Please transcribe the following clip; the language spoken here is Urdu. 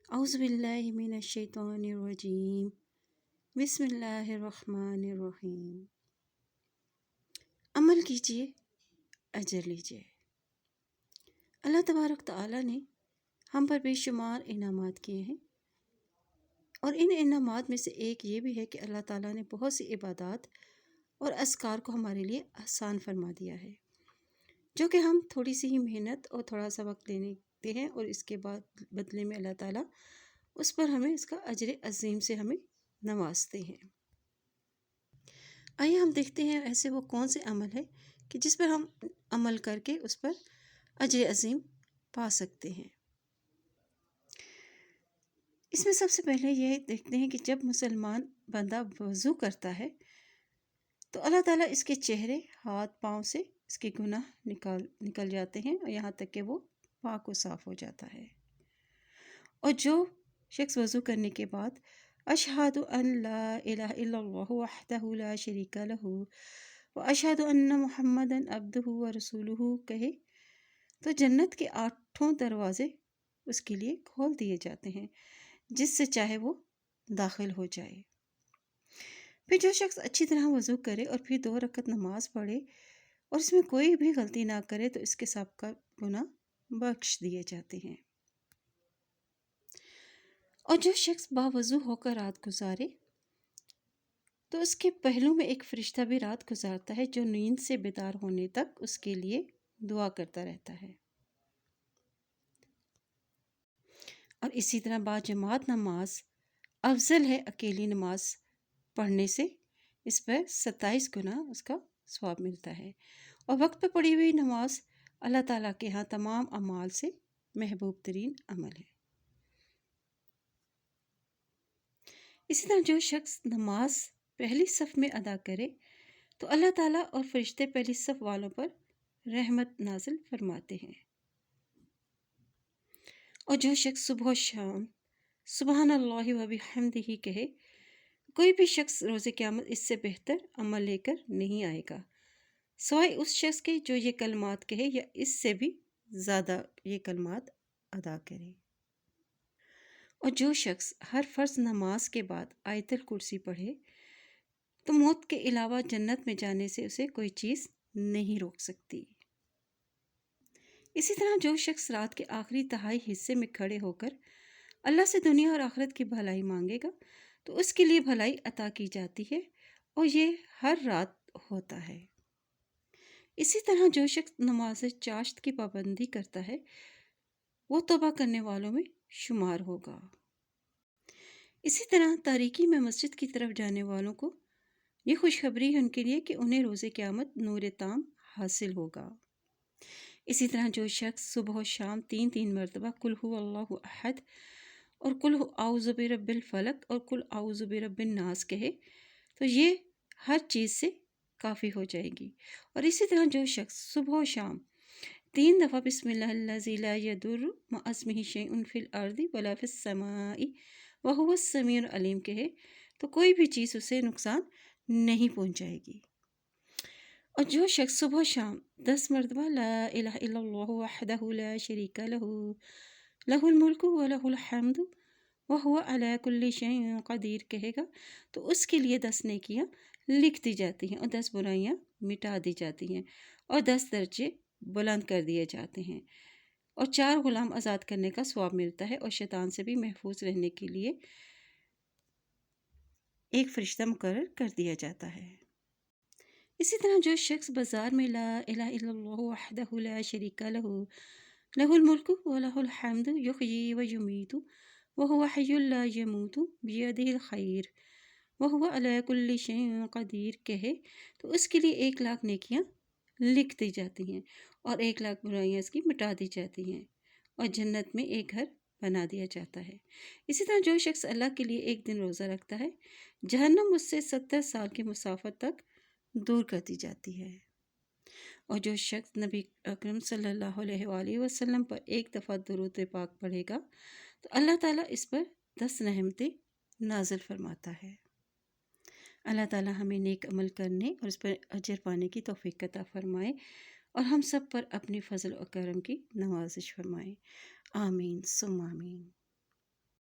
اعوذ باللہ من الشیطان الرجیم، بسم اللہ الرحمن الرحیم۔ عمل کیجیے، اجر لیجیے۔ اللہ تبارک تعالیٰ نے ہم پر بے شمار انعامات کیے ہیں، اور ان انعامات میں سے ایک یہ بھی ہے کہ اللہ تعالیٰ نے بہت سی عبادات اور اذکار کو ہمارے لیے آسان فرما دیا ہے، جو کہ ہم تھوڑی سی ہی محنت اور تھوڑا سا وقت لیتے ہیں، اور اس کے بعد بدلے میں اللہ تعالیٰ اس پر ہمیں اس کا اجر عظیم سے ہمیں نوازتے ہیں۔ آئیے ہم دیکھتے ہیں ایسے وہ کون سے عمل ہے کہ جس پر ہم عمل کر کے اس پر اجر عظیم پا سکتے ہیں۔ اس میں سب سے پہلے یہ دیکھتے ہیں کہ جب مسلمان بندہ وضو کرتا ہے تو اللہ تعالیٰ اس کے چہرے، ہاتھ، پاؤں سے اس کے گناہ نکل جاتے ہیں، اور یہاں تک کہ وہ پاک و صاف ہو جاتا ہے۔ اور جو شخص وضو کرنے کے بعد اشہد ان لا الہ الا اللہ وحدہ لا شریک لہ واشہد ان محمدا عبدہ ورسولہ کہے تو جنت کے 8 دروازے اس کے لیے کھول دیے جاتے ہیں، جس سے چاہے وہ داخل ہو جائے۔ پھر جو شخص اچھی طرح وضو کرے اور پھر 2 رکعت نماز پڑھے اور اس میں کوئی بھی غلطی نہ کرے تو اس کے سابقہ گناہ بخش دیے جاتے ہیں۔ اور جو شخص باوضو ہو کر رات گزارے تو اس کے پہلو میں ایک فرشتہ بھی رات گزارتا ہے، جو نیند سے بیدار ہونے تک اس کے لیے دعا کرتا رہتا ہے۔ اور اسی طرح باجماعت نماز افضل ہے اکیلی نماز پڑھنے سے، اس پر 27 گنا اس کا ثواب ملتا ہے، اور وقت پہ پڑھی ہوئی نماز اللہ تعالیٰ کے ہاں تمام اعمال سے محبوب ترین عمل ہے۔ اسی طرح جو شخص نماز پہلی صف میں ادا کرے تو اللہ تعالیٰ اور فرشتے پہلی صف والوں پر رحمت نازل فرماتے ہیں۔ اور جو شخص صبح و شام سبحان اللہ و بحمدہ کہے، کوئی بھی شخص روز قیامت اس سے بہتر عمل لے کر نہیں آئے گا، سوائے اس شخص کے جو یہ کلمات کہے یا اس سے بھی زیادہ یہ کلمات ادا کرے۔ اور جو شخص ہر فرض نماز کے بعد آیت الکرسی پڑھے تو موت کے علاوہ جنت میں جانے سے اسے کوئی چیز نہیں روک سکتی۔ اسی طرح جو شخص رات کے آخری تہائی حصے میں کھڑے ہو کر اللہ سے دنیا اور آخرت کی بھلائی مانگے گا تو اس کے لیے بھلائی عطا کی جاتی ہے، اور یہ ہر رات ہوتا ہے۔ اسی طرح جو شخص نماز چاشت کی پابندی کرتا ہے وہ توبہ کرنے والوں میں شمار ہوگا۔ اسی طرح تاریکی میں مسجد کی طرف جانے والوں کو یہ خوشخبری ہے ان کے لیے کہ انہیں روز قیامت نور تام حاصل ہوگا۔ اسی طرح جو شخص صبح و شام 3 مرتبہ قل هو اللہ احد اور قل اعوذ برب الفلق اور قل اعوذ برب الناس کہے تو یہ ہر چیز سے کافی ہو جائے گی۔ اور اسی طرح جو شخص صبح و شام 3 دفعہ بسم اللہ الذی لا یضر مع اسمہ شیء فی الارض ولا فی السماء وہو السمیع العلیم کہے تو کوئی بھی چیز اسے نقصان نہیں پہنچائے گی۔ اور جو شخص صبح و شام 10 مرتبہ لا الہ الا اللہ وحدہ لا شریک لہ لہ الملک ولہ الحمد وہو علی کل شیء قدیر کہے گا تو اس کے لیے 10 نیکیاں لکھ دی جاتی ہیں، اور 10 برائیاں مٹا دی جاتی ہیں، اور 10 درجے بلند کر دیے جاتے ہیں، اور 4 غلام آزاد کرنے کا ثواب ملتا ہے، اور شیطان سے بھی محفوظ رہنے کے لیے ایک فرشتہ مقرر کر دیا جاتا ہے۔ اسی طرح جو شخص بازار میں لا الہ الا اللہ وحدہ لا شریک لہ لہ الملک ولہ الحمد یحیی و یمیت وہو حی لا یموت بیدہ الخیر وہو علی کل شیء قدیر کہے تو اس کے لیے 1,00,000 نیکیاں لکھ دی جاتی ہیں، اور 1,00,000 برائیاں اس کی مٹا دی جاتی ہیں، اور جنت میں ایک گھر بنا دیا جاتا ہے۔ اسی طرح جو شخص اللہ کے لیے ایک دن روزہ رکھتا ہے جہنم اس سے 70 سال کی مسافت تک دور کر دی جاتی ہے۔ اور جو شخص نبی اکرم صلی اللہ علیہ وآلہ وسلم پر ایک دفعہ درود پاک پڑھے گا تو اللہ تعالیٰ اس پر 10 رحمتیں نازل فرماتا ہے۔ اللہ تعالیٰ ہمیں نیک عمل کرنے اور اس پر اجر پانے کی توفیق عطا فرمائے، اور ہم سب پر اپنی فضل و کرم کی نوازش فرمائے۔ آمین ثم آمین۔